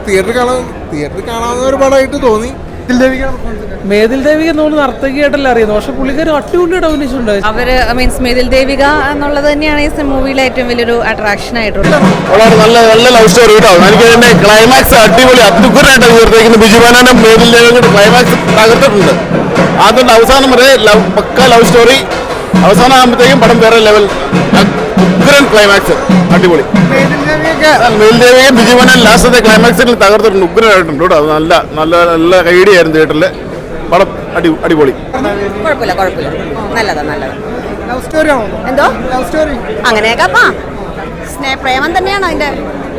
തിയേറ്ററിൽ കാണാവുന്ന ഒരു പടമായിട്ട് തോന്നി. മേതിൽ ദേവിക നമ്മൾ നർത്തകിയായിട്ടല്ല അറിയുന്നു, പക്ഷെ പുള്ളിക്കാർ അടിപൊളിയായിട്ട് അഭിനയിച്ചിട്ടുണ്ട്. അവര് മീൻസ് മേതിൽ ദേവിക എന്നുള്ളത് തന്നെയാണ് ഈ മൂവിയിലെ ഏറ്റവും വലിയൊരു അട്രാക്ഷൻ ആയിട്ടുള്ളത്. നല്ല ലവ് സ്റ്റോറി കേട്ടോ. എനിക്ക് അതിന്റെ ക്ലൈമാക്സ് അടിപൊളി അത്യുഗ്രമായിട്ട് ഉയർത്തിയിരിക്കുന്ന ബിജുമേനോനും മേതിൽ ദേവിയുടെ ക്ലൈമാക്സ് തകർത്തിട്ടുണ്ട്. അതുകൊണ്ട് അവസാനം വരെ പക്ക ലവ് സ്റ്റോറി, അവസാനം ആകുമ്പോഴത്തേക്കും പടം വേറെ ലെവൽ ഉഗ്രൻ ക്ലൈമാക്സ് അടിപൊളി. മേതിൽ ദേവിക ബിജുമേനോൻ ലാസ്റ്റത്തെ ക്ലൈമാക്സിൽ തകർത്തിട്ടുണ്ട്, ഉഗ്രനായിട്ടുണ്ട് കേട്ടോ. അത് നല്ല നല്ല നല്ല ഐഡിയ ആയിരുന്നു തിയേറ്ററിൽ. പടം അടിപൊളി. കുഴപ്പമില്ല നല്ലതാ. എന്തോ അങ്ങനെയൊക്കെ സ്നേഹപ്രേമം തന്നെയാണ് അതിന്റെ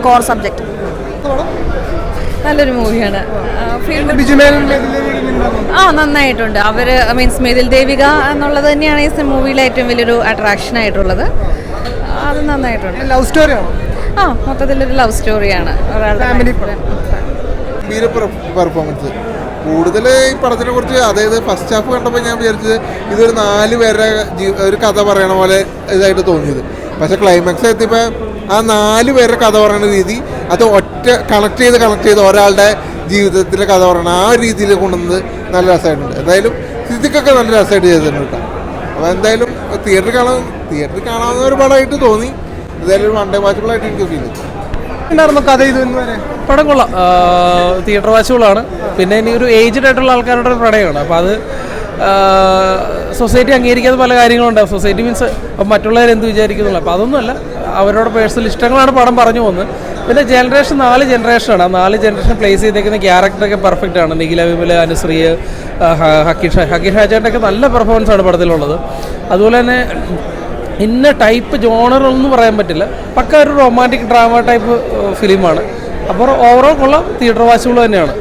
കോർ സബ്ജക്ട്. നല്ലൊരു മൂവിയാണ്. നന്നായിട്ടുണ്ട്. അവര് മീൻസ് മേതിൽ ദേവിക എന്നുള്ളത് തന്നെയാണ് ഈ മൂവിയിലെ ഏറ്റവും വലിയൊരു അട്രാക്ഷൻ ആയിട്ടുള്ളത്. അത് നന്നായിട്ടുണ്ട്. ലവ് സ്റ്റോറിയാണോ? മൊത്തത്തിലൊരു ലവ് സ്റ്റോറിയാണ്. ഒരാളുടെ പെർഫോമൻസ് കൂടുതൽ ഈ പടത്തിനെ കുറിച്ച്, അതായത് ഫസ്റ്റ് ഹാഫ് കണ്ടപ്പോൾ ഞാൻ വിചാരിച്ചത് ഇതൊരു 4 പേരുടെ ഒരു കഥ പറയണ പോലെ ഇതായിട്ട് തോന്നിയത്. പക്ഷെ ക്ലൈമാക്സ് എത്തിയപ്പോൾ ആ 4 പേരുടെ കഥ പറയുന്ന രീതി, അത് കണക്ട് ചെയ്ത് ഒരാളുടെ ജീവിതത്തിലെ കഥ പറയണ ആ രീതിയിൽ കൊണ്ടുവന്നത് നല്ല രസമായിട്ടുണ്ട്. എന്തായാലും സിദ്ദിഖൊക്കെ നല്ല രസമായിട്ട് ചെയ്തിട്ടുണ്ട് കേട്ടോ. അപ്പോൾ എന്തായാലും തിയേറ്ററിൽ കാണാവുന്ന ഒരു പടമായിട്ട് തോന്നി. എന്തായാലും വൺ ഡേ വാച്ചബിളായിട്ട് എനിക്ക് ഫീൽ ചെയ്തു. കഥ പടം കൊള്ളാം, തിയേറ്റർ വാച്ചുകളാണ്. പിന്നെ ഇനി ഒരു ഏജ്ഡ് ആയിട്ടുള്ള ആൾക്കാരുടെ ഒരു പ്രണയമാണ്. അപ്പോൾ അത് സൊസൈറ്റി അംഗീകരിക്കാത്ത പല കാര്യങ്ങളുണ്ടാവും. Society means മറ്റുള്ളവരെന്ത് വിചാരിക്കുന്നുള്ളൂ. അപ്പോൾ അതൊന്നുമല്ല, അവരുടെ പേഴ്സണൽ ഇഷ്ടങ്ങളാണ് പടം പറഞ്ഞു പോകുന്നത്. പിന്നെ 4 ജനറേഷനാണ്. ആ 4 ജനറേഷൻ പ്ലേസ് ചെയ്തേക്കുന്ന ക്യാരക്ടറൊക്കെ പെർഫെക്റ്റ് ആണ്. നിഖില വിമല, അനുശ്രീ, ഹക്കീം ഷാജാൻ്റെയൊക്കെ നല്ല പെർഫോമൻസ് ആണ് പടത്തിലുള്ളത്. അതുപോലെ തന്നെ ഇന്ന ടൈപ്പ് ജോണറൊന്നും പറയാൻ പറ്റില്ല, പക്ക ഒരു റൊമാൻറ്റിക് ഡ്രാമ ടൈപ്പ് ഫിലിമാണ്. അപ്പോൾ ഓവറോൾ കൊള്ളാം, തിയേറ്റർ വാച്ചുകൾ തന്നെയാണ്.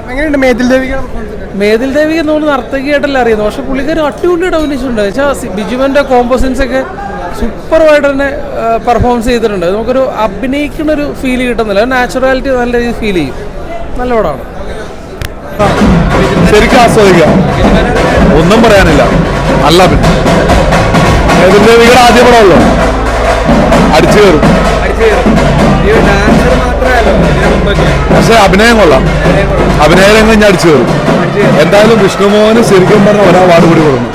എങ്ങനെയുണ്ട് മേതിൽ ദേവിക നമ്മൾ നർത്തകിയായിട്ടല്ല അറിയുന്നു, പക്ഷെ പുള്ളിക്കാർ അടിപൊളിയായിട്ട് അഭിനയിച്ചിട്ടുണ്ട്. വെച്ചാൽ ബിജുവിൻ്റെ കോമ്പോസിൻസൊക്കെ സൂപ്പറായിട്ട് തന്നെ പെർഫോമൻസ് ചെയ്തിട്ടുണ്ട്. നമുക്കൊരു അഭിനയിക്കുന്നൊരു ഫീൽ കിട്ടുന്നില്ല, നാച്ചുറാലിറ്റി നല്ല രീതിയിൽ ഫീൽ ചെയ്യും. നല്ല പടമാണ്, ശരിക്കും ആസ്വദിക്കാം, ഒന്നും പറയാനില്ല. നല്ല മേതിൽ ദേവികയുടെ ആദ്യ പടമല്ലോ, അടിച്ചു കയറും. പക്ഷെ അഭിനയം കൊള്ളാം, അഭിനയം കഴിഞ്ഞ് അടിച്ചു കയറും. എന്തായാലും വിഷ്ണുമോഹന് ശരിക്കും പറഞ്ഞ ഒരു അവാർഡ് കൂടി കൊടുക്കുന്നു.